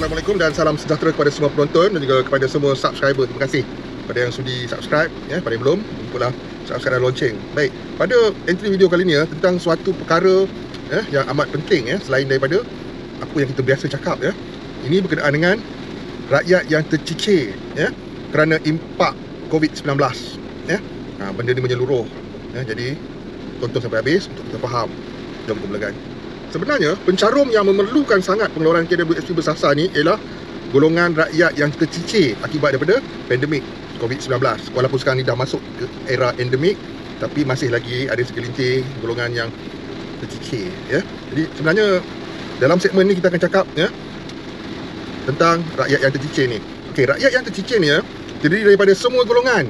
Assalamualaikum dan salam sejahtera kepada semua penonton dan juga kepada semua subscriber. Terima kasih kepada yang sudi subscribe, pada yang belum, lupalah subscribe dan lonceng. Baik, pada entry video kali ni tentang suatu perkara yang amat penting selain daripada apa yang kita biasa cakap Ini berkenaan dengan rakyat yang tercicir kerana impak COVID-19 benda ni menyeluruh jadi tonton sampai habis untuk kita faham. Jom kita mulakan. Sebenarnya pencarum yang memerlukan sangat pengeluaran KWSP bersasar ni ialah golongan rakyat yang tercicir akibat daripada pandemik COVID-19. Walaupun sekarang ni dah masuk ke era endemik, tapi masih lagi ada segelintir golongan yang tercicir Jadi sebenarnya dalam segmen ni kita akan cakap tentang rakyat yang tercicir ni. Okey, rakyat yang tercicir ni terdiri daripada semua golongan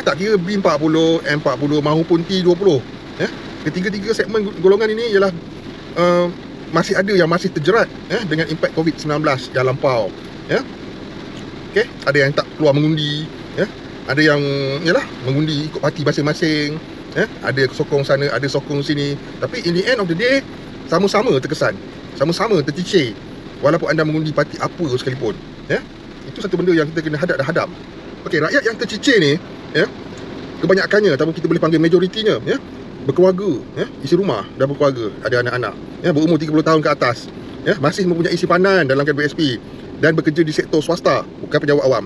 tak kira B40, M40 maupun T20 Ketiga-tiga segmen golongan ini ialah masih ada yang masih terjerat dengan impak COVID-19 yang lampau Okey, ada yang tak keluar mengundi ada yang mengundi ikut parti masing-masing ada sokong sana, ada sokong sini, tapi in the end of the day sama-sama terkesan, sama-sama tercicir walaupun anda mengundi parti apa sekalipun itu satu benda yang kita kena hadap dan hadam. Okey, rakyat yang tercicir ni kebanyakannya ataupun kita boleh panggil majoritinya berkeluarga, isi rumah dah berkeluarga, ada anak-anak berumur 30 tahun ke atas masih mempunyai simpanan dalam KWSP dan bekerja di sektor swasta, bukan pejabat awam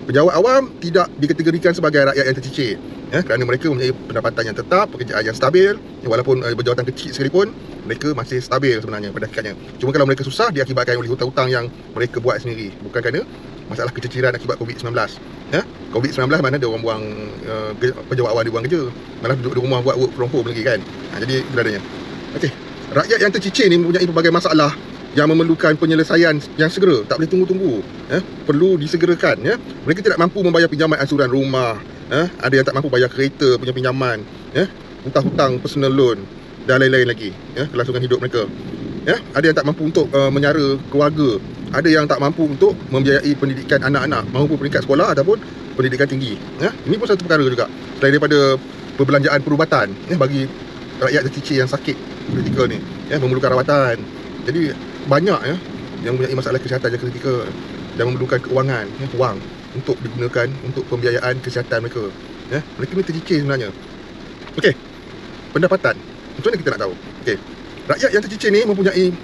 pejabat awam tidak dikategorikan sebagai rakyat yang tercicir kerana mereka mempunyai pendapatan yang tetap, pekerjaan yang stabil walaupun berjawatan kecil sekalipun mereka masih stabil sebenarnya pada hakikatnya. Cuma kalau mereka susah diakibatkan oleh hutang-hutang yang mereka buat sendiri, bukan kerana masalah keciciran akibat COVID-19 COVID-19 mana ada orang buang pejabat awam dia buang kerja, malah duduk di rumah buat work from home lagi kan. Jadi beradanya. Okey, rakyat yang tercicir ni mempunyai pelbagai masalah yang memerlukan penyelesaian yang segera, tak boleh tunggu-tunggu perlu disegerakan Mereka tidak mampu membayar pinjaman ansuran rumah ada yang tak mampu bayar kereta punya pinjaman hutang-hutang personal loan dan lain-lain lagi kelangsungan hidup mereka ada yang tak mampu untuk menyara keluarga, ada yang tak mampu untuk membiayai pendidikan anak-anak maupun peringkat sekolah ataupun pendidikan tinggi ini pun satu perkara juga selain daripada perbelanjaan perubatan bagi rakyat tercicir yang sakit kritikal ni memerlukan rawatan. Jadi banyak yang mempunyai masalah kesihatan yang kritikal dan memerlukan keuangan wang untuk digunakan untuk pembiayaan kesihatan mereka mereka ni tercicir sebenarnya. Okey, pendapatan macam mana kita nak tahu? Okey, rakyat yang tercicir ni mempunyai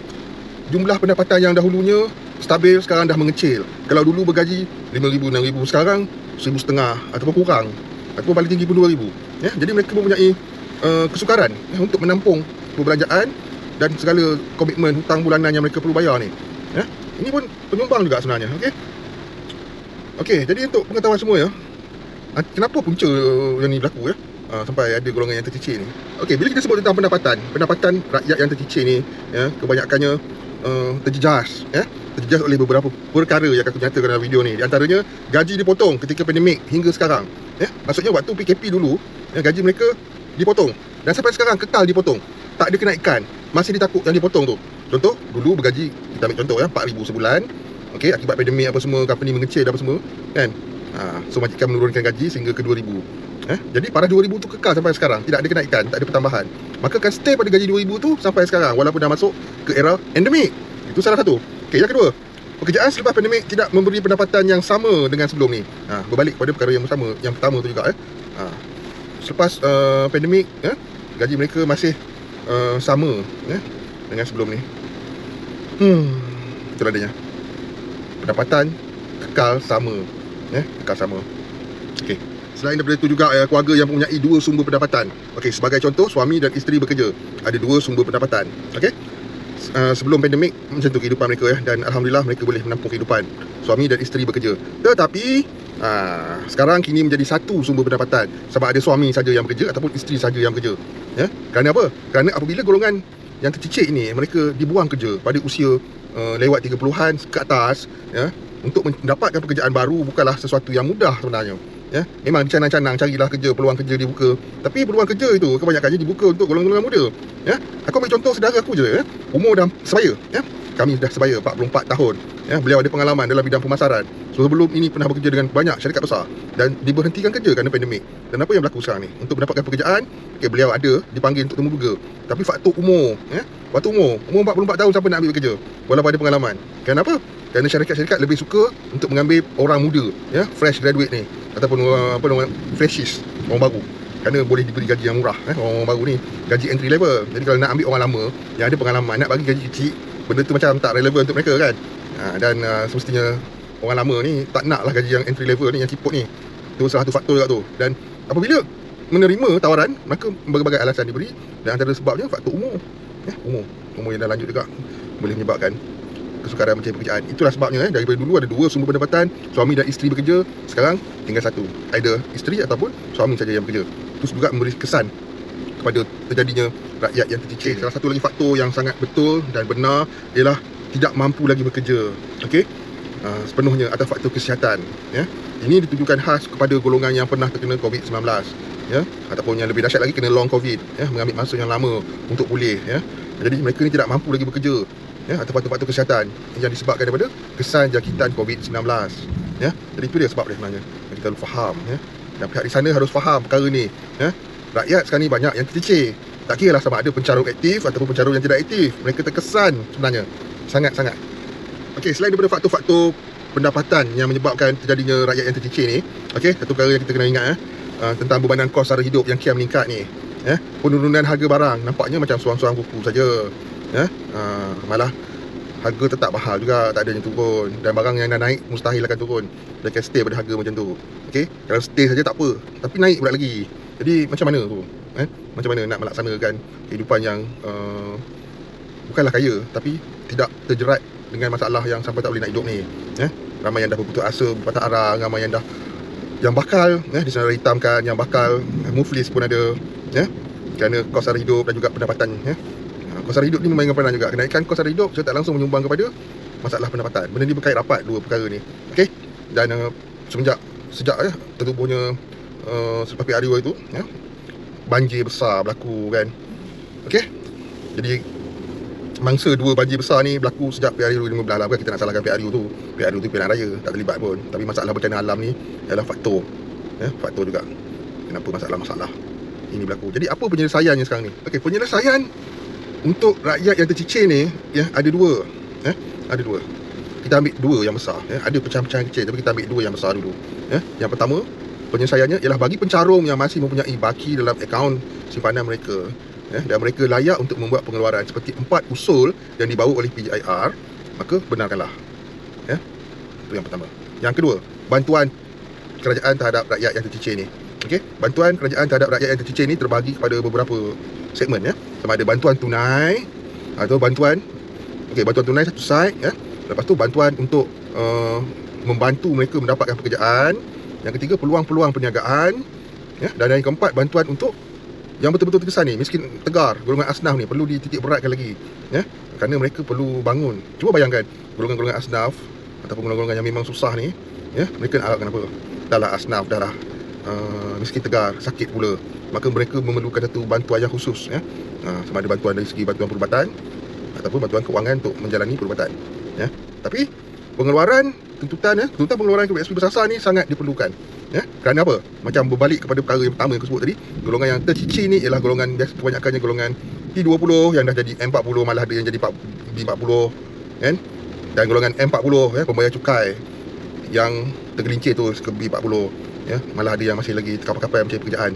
jumlah pendapatan yang dahulunya stabil, sekarang dah mengecil. Kalau dulu bergaji 5,000, 6,000, sekarang 1,500 ataupun kurang, ataupun paling tinggi pun 2,000 Jadi mereka mempunyai kesukaran untuk menampung perbelanjaan dan segala komitmen hutang bulanan yang mereka perlu bayar ni ini pun penyumbang juga sebenarnya. Okey, jadi untuk pengetahuan semua kenapa punca yang ni berlaku sampai ada golongan yang tercicir ni. Okey, bila kita sebut tentang pendapatan rakyat yang tercicir ni kebanyakannya terjejas terjejas oleh beberapa perkara yang akan aku nyatakan dalam video ni. Di antaranya gaji dipotong ketika pandemik hingga sekarang maksudnya waktu PKP dulu gaji mereka dipotong dan sampai sekarang kekal dipotong, tak ada kenaikan, masih ditakut yang dipotong tu. Contoh, dulu bergaji, kita ambil contoh 4,000 sebulan. Okey, akibat pandemik apa semua, company mengecil apa semua kan, so majikan menurunkan gaji sehingga ke 2,000 jadi parah 2,000 tu kekal sampai sekarang, tidak ada kenaikan, tak ada pertambahan, maka akan stay pada gaji 2,000 tu sampai sekarang walaupun dah masuk ke era endemik. Itu salah satu. Okey, yang kedua, pekerjaan selepas pandemik tidak memberi pendapatan yang sama dengan sebelum ni. Berbalik pada perkara yang sama, yang pertama tu juga selepas pandemik gaji mereka masih sama dengan sebelum ni. Itulah adanya. Pendapatan kekal sama kekal sama. Okey, selain daripada itu juga keluarga yang mempunyai dua sumber pendapatan. Okey, sebagai contoh, suami dan isteri bekerja, ada dua sumber pendapatan. Okey, sebelum pandemik macam tu kehidupan mereka dan alhamdulillah mereka boleh menampung kehidupan, suami dan isteri bekerja. Tetapi sekarang kini menjadi satu sumber pendapatan sebab ada suami saja yang bekerja ataupun isteri saja yang bekerja. Kerana apa? Kerana apabila golongan yang tercicir ini mereka dibuang kerja pada usia lewat 30-an ke atas untuk mendapatkan pekerjaan baru bukanlah sesuatu yang mudah sebenarnya. Memang dicanang-canang carilah kerja, peluang kerja dibuka, tapi peluang kerja itu kebanyakannya dibuka untuk golongan-golongan muda. Aku ambil contoh saudara aku je umur dah sebaya kami dah sebaya 44 tahun beliau ada pengalaman dalam bidang pemasaran. So sebelum ini pernah bekerja dengan banyak syarikat besar dan diberhentikan kerja kerana pandemik. Dan apa yang berlaku sekarang ni? Untuk mendapatkan pekerjaan, beliau ada dipanggil untuk temu burger. Tapi faktor umur, waktu umur 44 tahun siapa nak ambil kerja walaupun ada pengalaman. Kenapa? Kerana syarikat-syarikat lebih suka untuk mengambil orang muda, ya, fresh graduate ni, ataupun apa nama, freshies, orang baru. Kerana boleh diberi gaji yang murah, orang baru ni gaji entry level. Jadi kalau nak ambil orang lama yang ada pengalaman, nak bagi gaji kecil, benda tu macam tak relevan untuk mereka kan. Dan semestinya orang lama ni tak nak lah gaji yang entry level ni, yang ciput ni. Tu salah satu faktor juga tu. Dan apabila menerima tawaran, maka berbagai alasan diberi, dan antara sebabnya faktor umur. Umur yang dah lanjut juga boleh menyebabkan kesukaran mencari pekerjaan. Itulah sebabnya daripada dulu ada 2 sumber pendapatan, suami dan isteri bekerja, sekarang tinggal 1, either isteri ataupun suami saja yang bekerja. Itu juga memberi kesan kepada terjadinya rakyat yang tercicir. Salah satu lagi faktor yang sangat betul dan benar ialah tidak mampu lagi bekerja. Okey, sepenuhnya atas faktor kesihatan, ya. Ini ditujukan khas kepada golongan yang pernah terkena COVID-19, ya, ataupun yang lebih dahsyat lagi kena long COVID, ya, mengambil masa yang lama untuk pulih, ya. Jadi mereka ni tidak mampu lagi bekerja, ya, atau faktor-faktor kesihatan yang disebabkan daripada kesan jangkitan COVID-19, ya. Jadi itu dia sebab dia sebenarnya. Kita perlu faham, ya. Dan pihak di sana harus faham perkara ni, ya. Rakyat sekarang ni banyak yang tercicir. Tak kira lah sama ada pencarum aktif ataupun pencarum yang tidak aktif, mereka terkesan sebenarnya sangat-sangat. Okey, selain daripada faktor-faktor pendapatan yang menyebabkan terjadinya rakyat yang tercicir ni, okey, satu perkara yang kita kena ingat, tentang bebanan kos sara hidup yang kian meningkat ni, ya. Penurunan harga barang nampaknya macam suang-suang kuku saja, ya. Malah harga tetap mahal juga, tak ada yang turun, dan barang yang dah naik mustahil akan turun. Dia akan stay pada harga macam tu. Okey, kalau stay saja tak apa, tapi naik pula lagi. Jadi macam mana tu, macam mana nak melaksanakan kehidupan yang bukanlah kaya tapi tidak terjerat dengan masalah yang sampai tak boleh nak hidup ni, ya. Ramai yang dah berputus asa, berpatah arang, ramai yang dah, yang bakal, ya, disenar hitamkan, yang bakal muflis pun ada, ya, kerana kos sara hidup dan juga pendapatan, ya. Kos sara hidup ni memainkan peranan juga. Kenaikan kos sara hidup secara tak langsung menyumbang kepada masalah pendapatan. Benda ni berkait rapat dua perkara ni. Okey. Dan sejak ya tertubuhnya selepas PRU itu, ya, banjir besar berlaku kan. Okey. Jadi mangsa dua banjir besar ni berlaku sejak PRU 2015 lah. Bukan kita nak salahkan PRU tu. PRU tu pilihan raya, tak terlibat pun. Tapi masalah bencana alam ni adalah faktor, ya, faktor juga kenapa masalah-masalah ini berlaku. Jadi apa penyelesaiannya sekarang ni? Okey, penyelesaian untuk rakyat yang tercicir ni, ya, ada dua, ya, ada dua. Kita ambil dua yang besar, ya. Ada pecahan-pecahan kecil, tapi kita ambil dua yang besar dulu, ya. Yang pertama, penyelesaiannya ialah bagi pencarum yang masih mempunyai baki dalam akaun simpanan mereka, ya, dan mereka layak untuk membuat pengeluaran seperti 4 usul yang dibawa oleh PJIR, maka benarkanlah, ya. Itu yang pertama. Yang kedua, bantuan kerajaan terhadap rakyat yang tercicir ni. Okey, bantuan kerajaan terhadap rakyat yang tercicir ni terbahagi kepada beberapa segmen, ya. Sama ada bantuan tunai atau bantuan, okey, bantuan tunai satu side, ya. Lepas tu bantuan untuk membantu mereka mendapatkan pekerjaan. Yang ketiga, peluang-peluang perniagaan, ya. Dan yang keempat, bantuan untuk yang betul-betul terkesan ni, miskin tegar, golongan asnaf ni perlu dititik beratkan lagi, ya. Kerana mereka perlu bangun. Cuba bayangkan golongan-golongan asnaf ataupun golongan-golongan yang memang susah ni, ya, mereka nak kenapa? Dah lah asnaf, dah lah miskin tegar, sakit pula, maka mereka memerlukan satu bantuan yang khusus, ya. Sama ada bantuan dari segi bantuan perubatan ataupun bantuan keuangan untuk menjalani perubatan, ya. Tapi pengeluaran tuntutan, ya, tuntutan pengeluaran KPSP bersasar ni sangat diperlukan, ya. Kerana apa? Macam berbalik kepada perkara yang pertama yang aku sebut tadi, golongan yang tercicir ni ialah golongan biasa, kebanyakannya golongan T20 yang dah jadi M40, malah ada yang jadi B40, kan. Dan golongan M40, ya, pembayar cukai yang tergelincir tu ke B40, ya, malah ada yang masih lagi kapal-kapal mencari pekerjaan.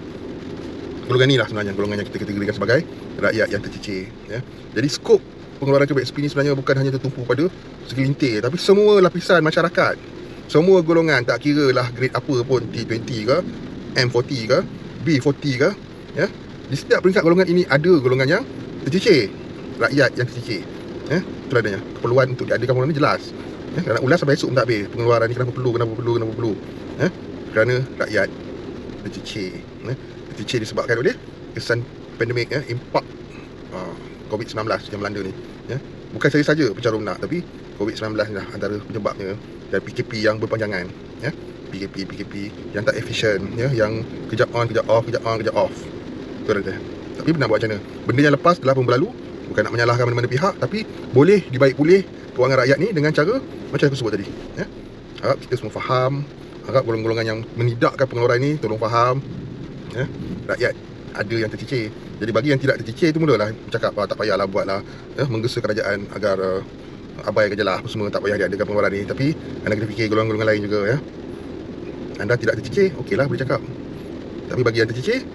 Golongan ni lah sebenarnya golongan yang kita kategorikan sebagai rakyat yang tercicir, ya. Jadi skop pengeluaran KPSP ni sebenarnya bukan hanya tertumpu pada segelintir, tapi semua lapisan masyarakat, semua golongan, tak kira lah grade apa pun, T20 ke, M40 ke, B40 ke, ya. Di setiap peringkat golongan ini ada golongan yang tercicir, rakyat yang tercicir, ya. Itu adanya keperluan untuk diadakan pengeluaran ni jelas, ya. Kalau nak ulas sampai esok pun tak habis pengeluaran ni, kenapa perlu, ya. Kerana rakyat tercicir, ya. Tercicir disebabkan oleh kesan pandemik, ya, impak COVID-19 yang melanda ni, ya. Bukan saya saja pencarum nak, tapi COVID-19 ni lah antara penyebabnya, dan PKP yang berpanjangan, ya. PKP yang tak efisien, ya, yang kejap on, kejap off, kejap on, kejap off. Itu ada. Tapi nak buat macam mana? Benda yang lepas telah pun berlalu. Bukan nak menyalahkan mana-mana pihak, tapi boleh dibaik pulih kewangan rakyat ni dengan cara macam aku sebut tadi, ya. Harap kita semua faham, harap golongan-golongan yang menidakkan pengeluaran ni tolong faham, ya. Rakyat ada yang tercicir. Jadi bagi yang tidak tercicir itu mulalah bercakap, tak payahlah buatlah, ya, menggesa kerajaan agar abaikan je lah apa semua, tak payah diadakan pengeluaran ni. Tapi anda kena fikir golongan-golongan lain juga ya. Anda tidak tercicir, okeylah boleh cakap. Tapi bagi yang tercicir,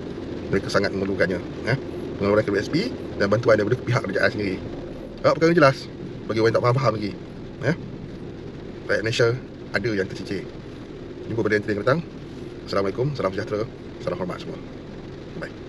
mereka sangat memerlukannya ya. Pengeluaran KWSP dan bantuan daripada pihak kerajaan sendiri. Perkara ni jelas bagi orang yang tak faham-faham lagi ya. Rakyat Malaysia ada yang tercicir. Jumpa pada yang akan datang. Assalamualaikum, salam sejahtera, salam hormat semua. Bye.